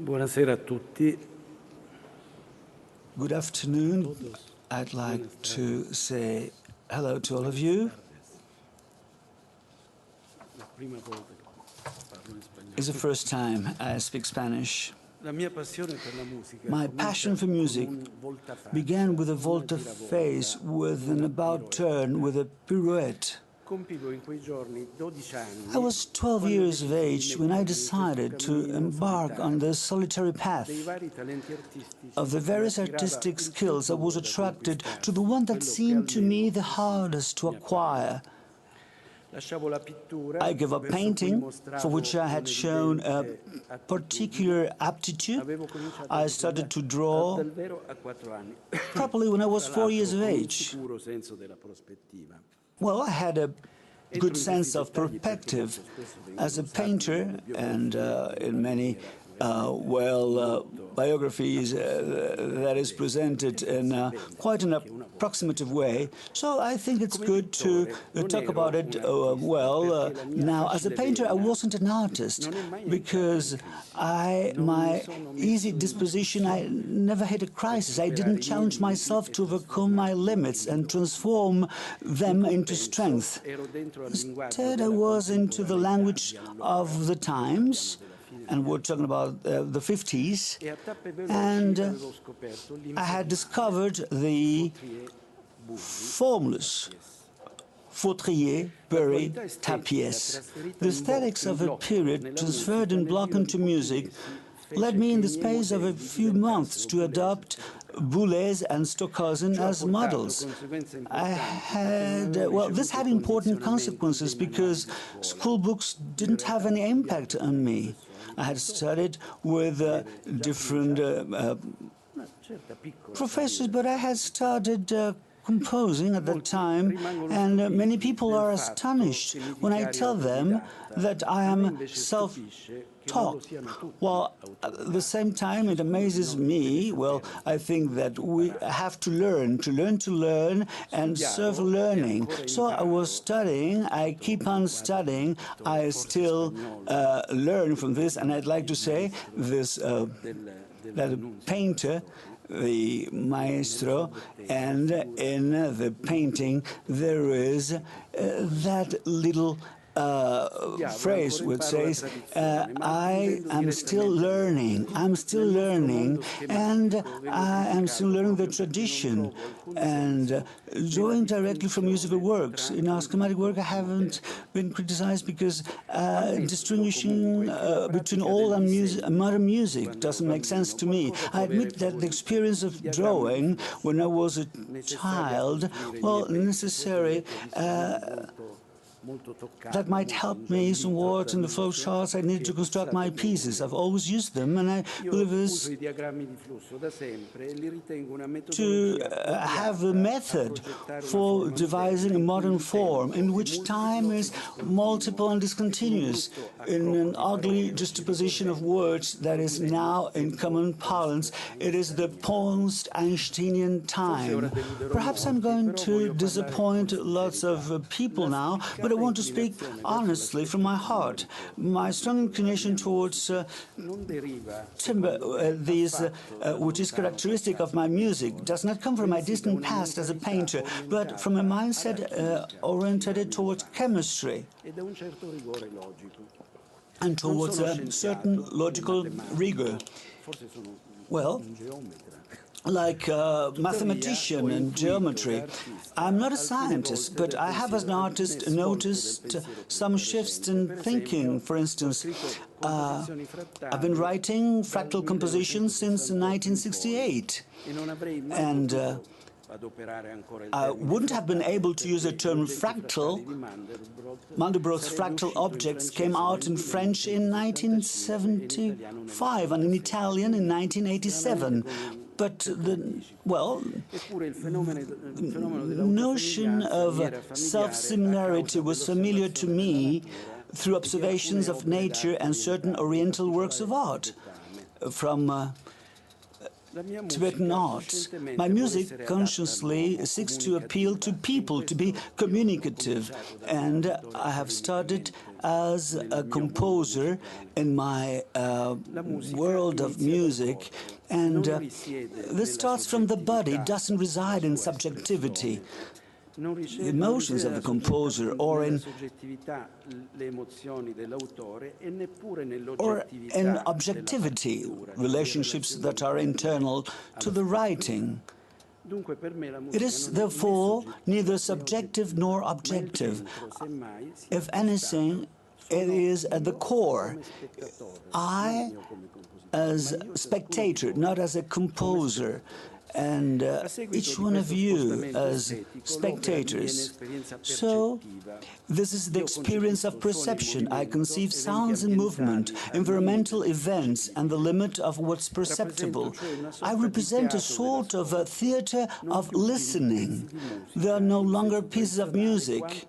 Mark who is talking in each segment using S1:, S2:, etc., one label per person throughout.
S1: Buonasera a tutti.
S2: Good afternoon. I'd like to say hello to all of you. It's the first time I speak Spanish. My passion for music began with a volte-face, with an about-turn, with a pirouette. I was 12 years of age when I decided to embark on the solitary path of the various artistic skills. I was attracted to the one that seemed to me the hardest to acquire. I gave up painting, for which I had shown a particular aptitude. I started to draw properly when I was 4 years of age. Well, I had a good sense of perspective as a painter, and in many biographies that is presented in quite an approximative way. So I think it's good to talk about it. Now, as a painter, I wasn't an artist because my easy disposition, I never had a crisis. I didn't challenge myself to overcome my limits and transform them into strength. Instead, I was into the language of the times, and we're talking about the 50s, and I had discovered the formless Fautrier, Bury, Tapies. The aesthetics of a period transferred in block into music led me in the space of a few months to adopt Boulez and Stockhausen as models. This had important consequences because school books didn't have any impact on me. I had studied with different professors, but I had started composing at that time, and many people are astonished when I tell them that I am self-taught. While at the same time, it amazes me. Well, I think that we have to learn, and serve learning. So I was studying, I keep on studying, I still learn from this, and I'd like to say this, that a painter, the maestro, and in the painting there is that little phrase which says, I am still learning, and I am still learning the tradition. And drawing directly from musical works. In our schematic work, I haven't been criticized because distinguishing between old and modern music doesn't make sense to me. I admit that the experience of drawing when I was a child, necessary, that might help me somewhat in the flow charts I need to construct my pieces. I've always used them, and I believe this to have a method for devising a modern form in which time is multiple and discontinuous, in an ugly juxtaposition of words that is now in common parlance. It is the post-Einsteinian time. Perhaps I'm going to disappoint lots of people now, but I want to speak honestly from my heart. My strong inclination towards timbre, which is characteristic of my music, does not come from my distant past as a painter, but from a mindset oriented towards chemistry and towards a certain logical rigor. Well, like a mathematician in geometry. I'm not a scientist, but I have as an artist noticed some shifts in thinking. For instance, I've been writing fractal compositions since 1968, and I wouldn't have been able to use the term fractal. Mandelbrot's fractal objects came out in French in 1975 and in Italian in 1987. But the notion of self-similarity was familiar to me through observations of nature and certain Oriental works of art. From Tibetan art. My music consciously seeks to appeal to people, to be communicative, and I have started as a composer in my world of music, and this starts from the body, it doesn't reside in subjectivity. The emotions of the composer or in objectivity, relationships that are internal to the writing. It is, therefore, neither subjective nor objective. If anything, it is at the core. I, as a spectator, not as a composer, and each one of you as spectators. So, this is the experience of perception. I conceive sounds and movement, environmental events, and the limit of what's perceptible. I represent a sort of a theater of listening. There are no longer pieces of music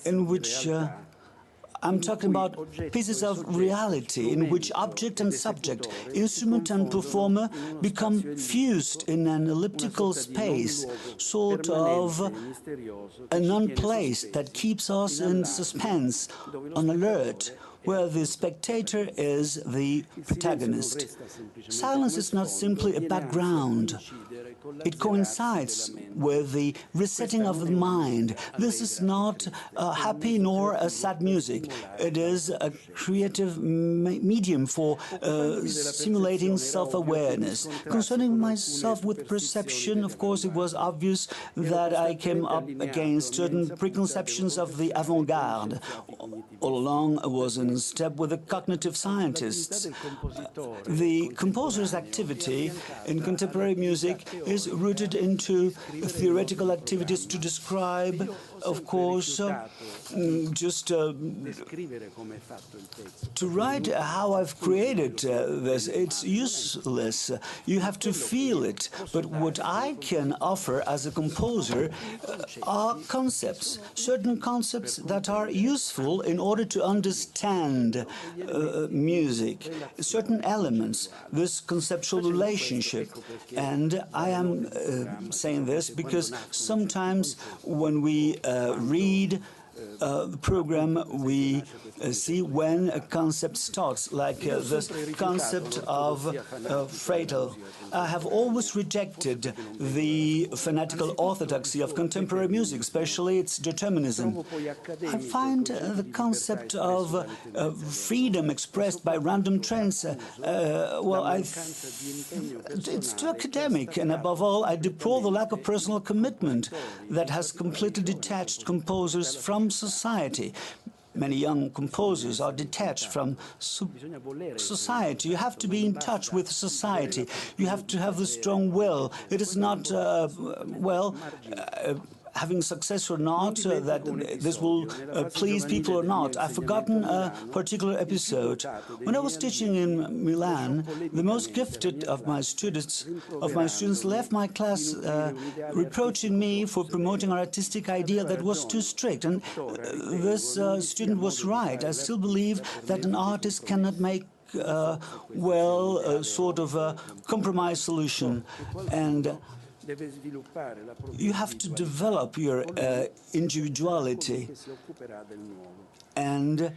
S2: in which I'm talking about pieces of reality in which object and subject, instrument and performer become fused in an elliptical space, sort of a non-place that keeps us in suspense, on alert, where the spectator is the protagonist. Silence is not simply a background. It coincides with the resetting of the mind. This is not happy nor a sad music. It is a creative medium for stimulating self-awareness. Concerning myself with perception, of course, it was obvious that I came up against certain preconceptions of the avant-garde. All along, I was in step with the cognitive scientists. The composer's activity in contemporary music is rooted into theoretical activities to describe, of course, to write how I've created this. It's useless. You have to feel it. But what I can offer as a composer are concepts, certain concepts that are useful in order to understand music, certain elements, this conceptual relationship. And I am saying this because sometimes when we read the program, we see when a concept starts, like this concept of Freitl. I have always rejected the fanatical orthodoxy of contemporary music, especially its determinism. I find the concept of freedom expressed by random trends, it's too academic, and above all, I deplore the lack of personal commitment that has completely detached composers from society. Many young composers are detached from society. You have to be in touch with society. You have to have the strong will. It is not, having success or not, that this will please people or not. I've forgotten a particular episode. When I was teaching in Milan, the most gifted of my students left my class reproaching me for promoting an artistic idea that was too strict. And this student was right. I still believe that an artist cannot make sort of a compromise solution. And you have to develop your individuality, and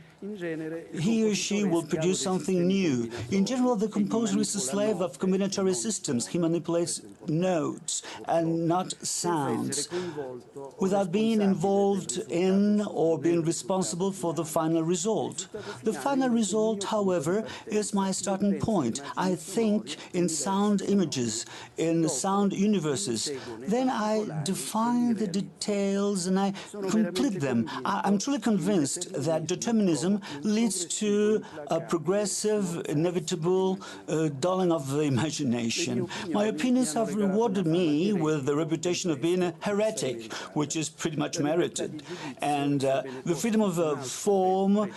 S2: he or she will produce something new. In general, the composer is a slave of combinatory systems. He manipulates notes and not sounds, without being involved in or being responsible for the final result. The final result, however, is my starting point. I think in sound images, in sound universes. Then I define the details and I complete them. I'm truly convinced that determinism leads to a progressive, inevitable dulling of the imagination. My opinions have rewarded me with the reputation of being a heretic, which is pretty much merited. And the freedom of form,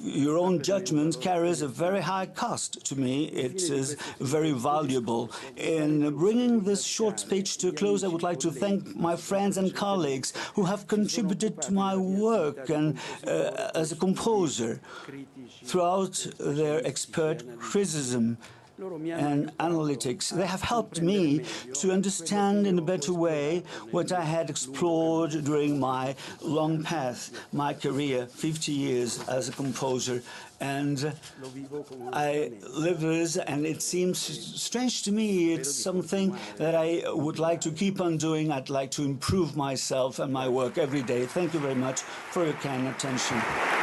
S2: your own judgment, carries a very high cost to me. It is very valuable. In bringing this short speech to a close, I would like to thank my friends and colleagues who have contributed to my work and as a composer throughout their expert criticism and analytics. They have helped me to understand in a better way what I had explored during my long path, my career, 50 years as a composer. And I live this, and it seems strange to me. It's something that I would like to keep on doing. I'd like to improve myself and my work every day. Thank you very much for your kind attention.